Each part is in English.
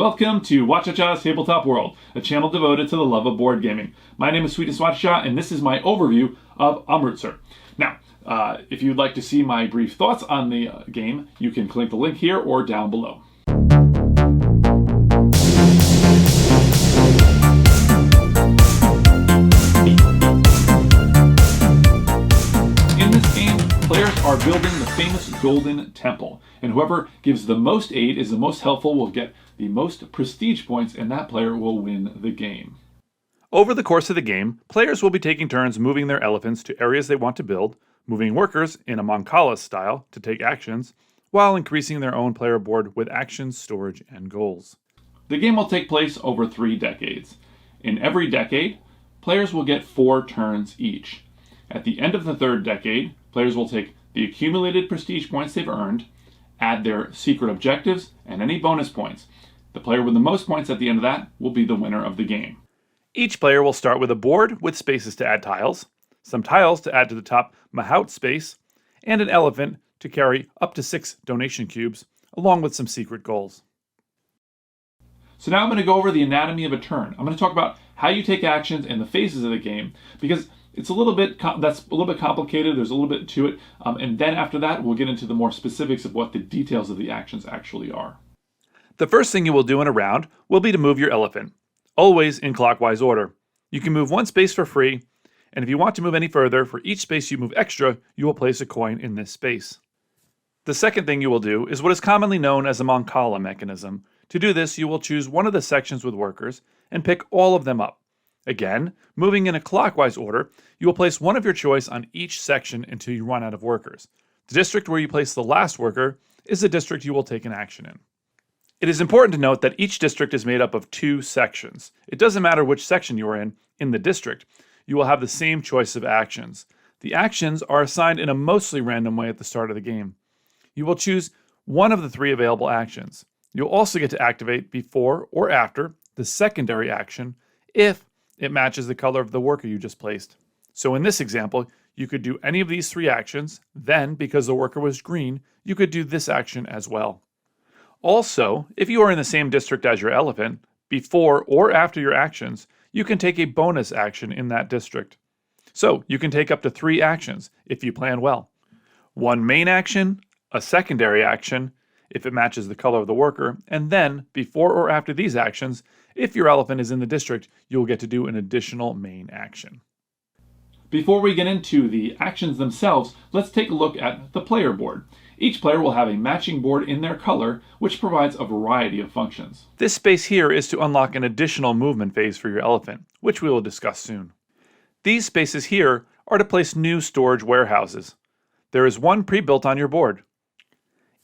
Welcome to Whachacha's Tabletop World, a channel devoted to the love of board gaming. My name is Sweetness Whachacha, and this is my overview of Amritsar. Now, if you'd like to see my brief thoughts on the game, you can click the link here or down below. In this game, players are building the famous Golden Temple, and whoever gives the most aid, is the most helpful, will get the most prestige points, and that player will win the game. Over the course of the game, players will be taking turns moving their elephants to areas they want to build, moving workers in a Mancala style to take actions, while increasing their own player board with actions, storage, and goals. The game will take place over 3 decades. In every decade, players will get 4 turns each. At the end of the 3rd decade, players will take the accumulated prestige points they've earned, add their secret objectives, and any bonus points. The player with the most points at the end of that will be the winner of the game. Each player will start with a board with spaces to add tiles, some tiles to add to the top mahout space, and an elephant to carry up to 6 donation cubes, along with some secret goals. So now I'm going to go over the anatomy of a turn. I'm going to talk about how you take actions and the phases of the game, because it's a little bit complicated. There's a little bit to it, and then after that, we'll get into the more specifics of what the details of the actions actually are. The first thing you will do in a round will be to move your elephant, always in clockwise order. You can move 1 space for free, and if you want to move any further, for each space you move extra, you will place a coin in this space. The second thing you will do is what is commonly known as a Mancala mechanism. To do this, you will choose one of the sections with workers and pick all of them up. Again, moving in a clockwise order, you will place one of your choice on each section until you run out of workers. The district where you place the last worker is the district you will take an action in. It is important to note that each district is made up of 2 sections. It doesn't matter which section you are in the district, you will have the same choice of actions. The actions are assigned in a mostly random way at the start of the game. You will choose one of the 3 available actions. You'll also get to activate before or after the secondary action if it matches the color of the worker you just placed. So in this example, you could do any of these 3 actions, then because the worker was green, you could do this action as well. Also, if you are in the same district as your elephant, before or after your actions, you can take a bonus action in that district. So you can take up to 3 actions if you plan well. 1 main action, a secondary action, if it matches the color of the worker, and then, before or after these actions, if your elephant is in the district, you'll get to do an additional main action. Before we get into the actions themselves, let's take a look at the player board. Each player will have a matching board in their color, which provides a variety of functions. This space here is to unlock an additional movement phase for your elephant, which we will discuss soon. These spaces here are to place new storage warehouses. There is one pre-built on your board.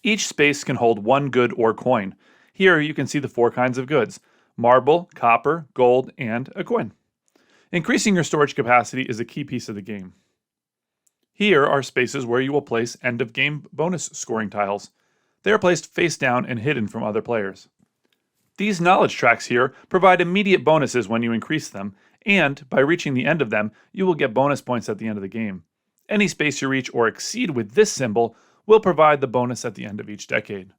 Each space can hold 1 good or coin. Here you can see the 4 kinds of goods: marble, copper, gold, and a coin. Increasing your storage capacity is a key piece of the game. Here are spaces where you will place end-of-game bonus scoring tiles. They are placed face down and hidden from other players. These knowledge tracks here provide immediate bonuses when you increase them, and by reaching the end of them, you will get bonus points at the end of the game. Any space you reach or exceed with this symbol will provide the bonus at the end of each decade.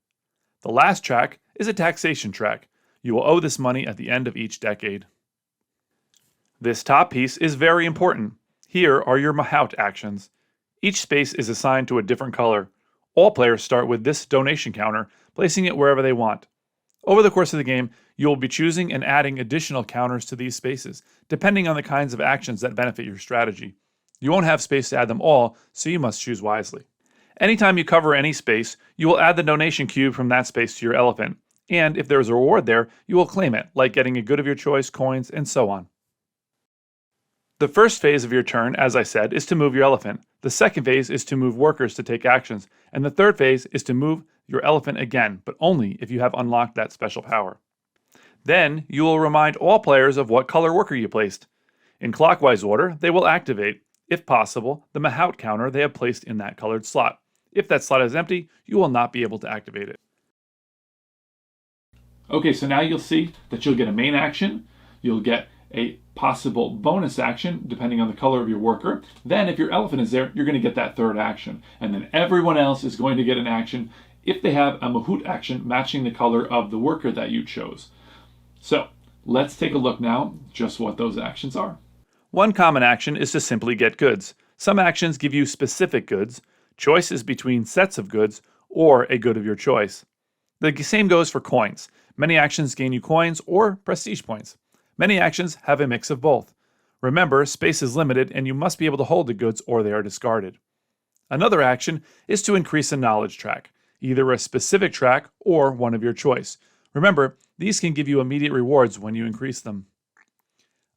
The last track is a taxation track. You will owe this money at the end of each decade. This top piece is very important. Here are your mahout actions. Each space is assigned to a different color. All players start with this donation counter, placing it wherever they want. Over the course of the game, you will be choosing and adding additional counters to these spaces, depending on the kinds of actions that benefit your strategy. You won't have space to add them all, so you must choose wisely. Anytime you cover any space, you will add the donation cube from that space to your elephant, and if there is a reward there, you will claim it, like getting a good of your choice, coins, and so on. The first phase of your turn, as I said, is to move your elephant. The second phase is to move workers to take actions, and the third phase is to move your elephant again, but only if you have unlocked that special power. Then, you will remind all players of what color worker you placed. In clockwise order, they will activate, if possible, the mahout counter they have placed in that colored slot. If that slot is empty, you will not be able to activate it. Okay, so now you'll see that you'll get a main action, you'll get a possible bonus action depending on the color of your worker. Then if your elephant is there, you're going to get that 3rd action. And then everyone else is going to get an action if they have a mahout action matching the color of the worker that you chose. So let's take a look now just what those actions are. One common action is to simply get goods. Some actions give you specific goods. Choice is between sets of goods or a good of your choice. The same goes for coins. Many actions gain you coins or prestige points. Many actions have a mix of both. Remember, space is limited and you must be able to hold the goods or they are discarded. Another action is to increase a knowledge track, either a specific track or one of your choice. Remember, these can give you immediate rewards when you increase them.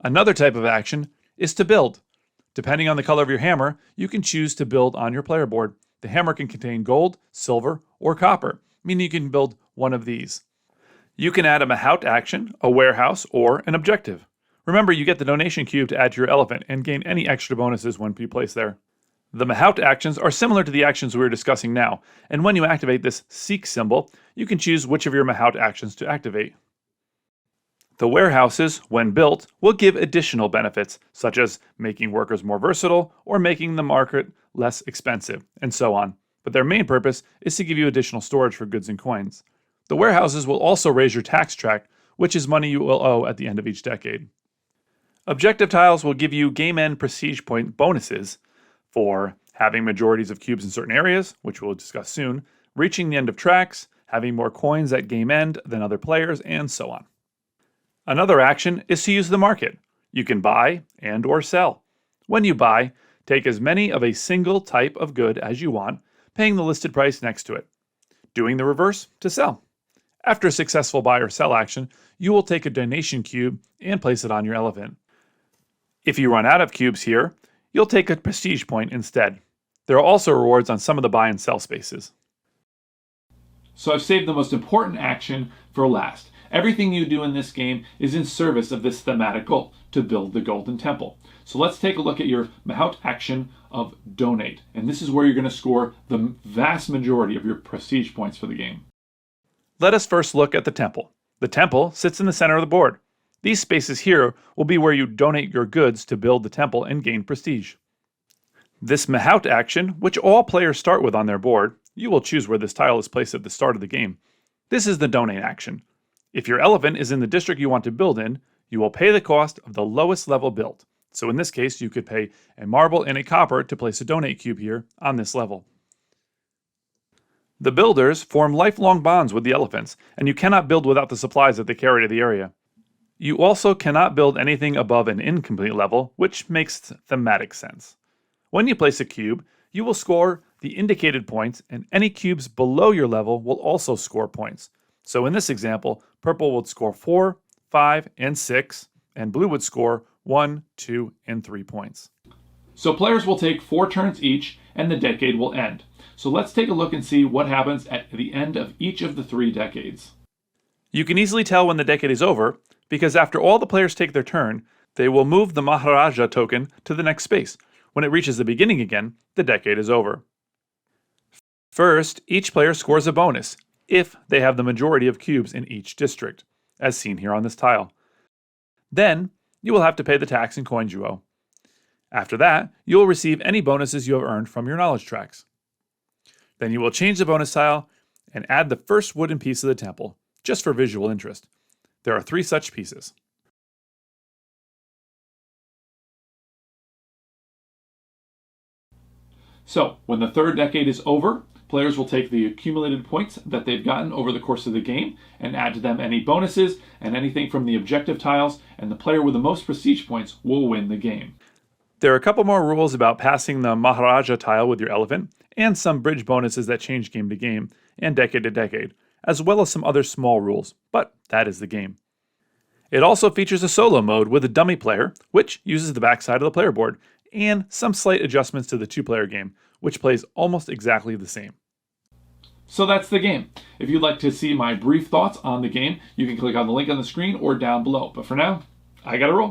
Another type of action is to build. Depending on the color of your hammer, you can choose to build on your player board. The hammer can contain gold, silver, or copper, meaning you can build one of these. You can add a mahout action, a warehouse, or an objective. Remember, you get the donation cube to add to your elephant and gain any extra bonuses when you place there. The mahout actions are similar to the actions we are discussing now, and when you activate this seek symbol, you can choose which of your mahout actions to activate. The warehouses, when built, will give additional benefits, such as making workers more versatile or making the market less expensive, and so on. But their main purpose is to give you additional storage for goods and coins. The warehouses will also raise your tax track, which is money you will owe at the end of each decade. Objective tiles will give you game end prestige point bonuses for having majorities of cubes in certain areas, which we'll discuss soon, reaching the end of tracks, having more coins at game end than other players, and so on. Another action is to use the market. You can buy and or sell. When you buy, take as many of a single type of good as you want, paying the listed price next to it. Doing the reverse to sell. After a successful buy or sell action, you will take a donation cube and place it on your elephant. If you run out of cubes here, you'll take a prestige point instead. There are also rewards on some of the buy and sell spaces. So I've saved the most important action for last. Everything you do in this game is in service of this thematic goal, to build the Golden Temple. So let's take a look at your mahout action of donate. And this is where you're going to score the vast majority of your prestige points for the game. Let us first look at the temple. The temple sits in the center of the board. These spaces here will be where you donate your goods to build the temple and gain prestige. This mahout action, which all players start with on their board, you will choose where this tile is placed at the start of the game. This is the donate action. If your elephant is in the district you want to build in, you will pay the cost of the lowest level built. So in this case, you could pay a marble and a copper to place a donate cube here on this level. The builders form lifelong bonds with the elephants, and you cannot build without the supplies that they carry to the area. You also cannot build anything above an incomplete level, which makes thematic sense. When you place a cube, you will score the indicated points, and any cubes below your level will also score points. So in this example, purple would score 4, 5, and 6, and blue would score 1, 2, and 3 points. So players will take 4 turns each, and the decade will end. So let's take a look and see what happens at the end of each of the 3 decades. You can easily tell when the decade is over, because after all the players take their turn, they will move the Maharaja token to the next space. When it reaches the beginning again, the decade is over. First, each player scores a bonus, if they have the majority of cubes in each district, as seen here on this tile. Then, you will have to pay the tax and coins you owe. After that, you will receive any bonuses you have earned from your knowledge tracks. Then you will change the bonus tile and add the first wooden piece of the temple, just for visual interest. There are 3 such pieces. So, when the 3rd decade is over, players will take the accumulated points that they've gotten over the course of the game and add to them any bonuses and anything from the objective tiles, and the player with the most prestige points will win the game. There are a couple more rules about passing the Maharaja tile with your elephant, and some bridge bonuses that change game to game and decade to decade, as well as some other small rules, but that is the game. It also features a solo mode with a dummy player, which uses the backside of the player board, and some slight adjustments to the 2-player game, which plays almost exactly the same. So that's the game. If you'd like to see my brief thoughts on the game, you can click on the link on the screen or down below. But for now, I gotta roll.